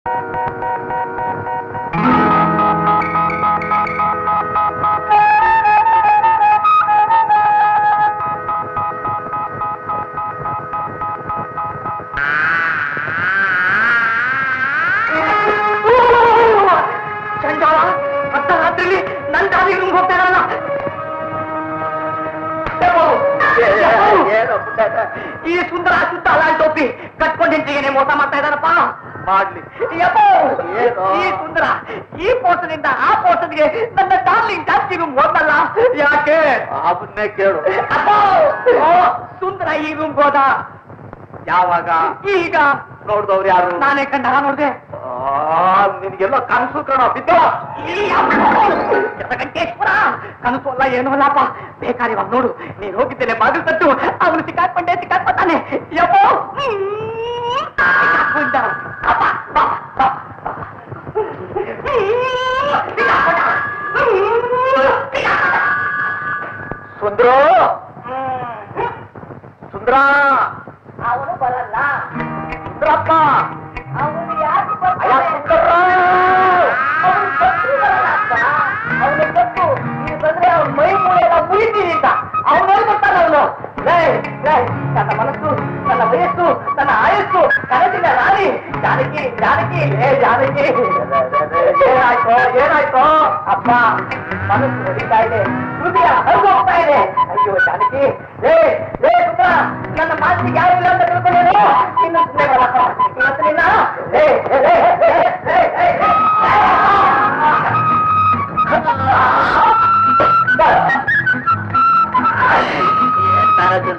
ಈ ಸುಂದರ ಸುತ್ತ ಅಲಾಲ್ ಟೋಪಿ ಕಟ್ಕೊಂಡು ಹೆಂಚಿಗೆ ಮೋಸ ಮಾಡ್ತಾ ಇದ್ದಾನಪ್ಪ. ಮಾಡ್ಲಿ ಈ ಸುಂದರ ಈ ಪೋರ್ಸನಿಂದ ಆ ಪೋರ್ಸನ್ಗೆ ನನ್ನ ಡಾರ್ಲಿಂಗ್ ಜಾಸ್ತಿ ರೂಮ್ ಹೋದಲ್ಲ ಯಾಕೆ? ಅವನ್ನೇ ಕೇಳು. ಸುಂದರ ಈ ರೂಮ್ ಹೋದ ಯಾವಾಗ? ಈಗ. ನೋಡ್ದವ್ರು ಯಾರು? ನಾನೇ ಕಂಡ ನೋಡ್ದೆ. ನಿನ್ಗೆಲ್ಲ ಕನಸು ಕಣ ಬಿದ್ದ ಗಂಟೇಶ್ವರ. ಕನಸು ಅಲ್ಲ ಏನು ಅಲ್ಲಪ್ಪ. ಬೇಕಾದ್ರೆ ಇವಾಗ ನೋಡು, ನೀನ್ ಹೋಗಿದ್ದೇನೆ ಬಾಗಿಲು ತಟ್ಟು ಅವನು ಸಿಕ್ಕಾಡ್ತಾನೆ. ಯಪ್ಪೋ ಸುಂದ್ರ ಸುಂದ್ರ ಅವನು ಬರಲ್ಲ. ಸುಂದ್ರಪ್ಪ ಅವನು ಯಾಕೆ ಅವನ ತಪ್ಪು. ನೀನು ಬಂದ್ರೆ ಅವನ ಮೈ ಮೂಳೆ ಎಲ್ಲ ಮುರಿತೀನಿ ಅಂತ ಅವನು ಹೇಳ್ಕೊಡ್ತಾನೆ. ಅವನು ನನ್ನ ಮನಸ್ಸು, ನನ್ನ ವಯಸ್ಸು, ನನ್ನ ಆಯಸ್ಸು, ಕನಸಿನ ರಾಣಿ ಜಾನಕಿ ಜಾನಕಿ ಜಾನಕಿ. ಏನಾಯ್ತು ಅಪ್ಪ? ಮನಸ್ಸು ಹೊಡಿತಾ ಇದೆ, ಹೃದಯ ಹರಿದು ಹೋಗ್ತಾ ಇದೆ. ಅಯ್ಯೋ ಜಾನಕಿ, ಸುಂದರ ನನ್ನ ಮಾತಿಗೆ ಯಾರು ಇಲ್ಲ ಅಂತ ತಿಳ್ಕೊಂಡೇನು? ಇನ್ನೊಂದು ನಿನ್ನ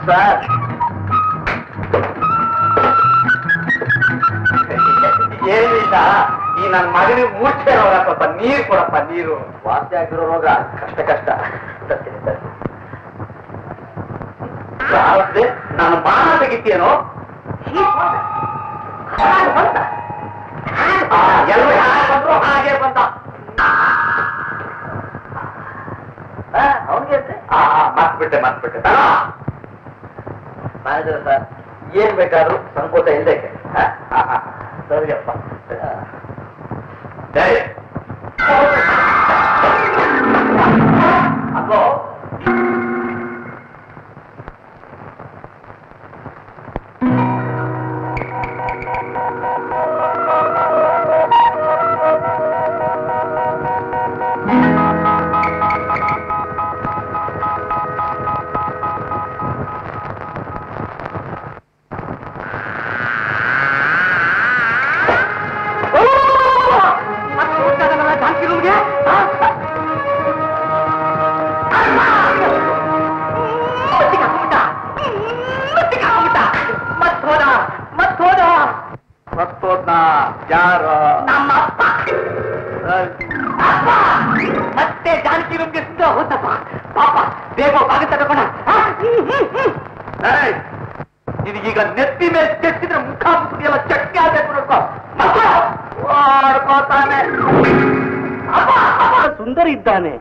ಸರ್ ಏನಿಲ್ಲ, ಈ ನನ್ನ ಮಗನಿಗೆ ಮೂರ್ಛೆ ರೋಗ, ಸ್ವಲ್ಪ ನೀರು ಕೊಡಪ್ಪ. ನೀರು ವಾಸಿ ಆಗಿರೋ ರೋಗ ಕಷ್ಟ. ನಾನು ಬಾಣ ತೆಗಿತೀನೋ ಎಲ್ಲರೂ ಬಂದ್ರು ಹಾಗೆ ಬಂದ. ಅವನಿಗೆ ಮರ್ತ್ಬಿಟ್ಟೆ ಮ್ಯಾನೇಜರ್ ಸರ್, ಏನ್ ಬೇಕಾದ್ರೂ ಸಂಕೋಚ ಇಲ್ಲದೆ. ಸರಿಯಪ್ಪ. ಅಲ್ವೋ ಯಾರು? ನಮ್ಮಪ್ಪ. ಮತ್ತೆ ಜಾನಕಿ ರೂಮ್ಗೆ ಸುತ್ತ ಹೋದಪ್ಪ. ಪಾಪ ಬೇಗ ಬಾಗಿ ತಗೊಂಡ. ನಿನಗೀಗ ನೆತ್ತಿ ಮೇಲೆ ತೆತ್ತಿದ್ರೆ ಮುಖ ಮುಖಿ ಎಲ್ಲ ಚಟ್ಟಿ ಆಗಬೇಕು ನೋಡ್ಕೋ. ಮಾಡ್ಕೋತಾನೆ. ಸುಂದರ ಇದ್ದಾನೆ.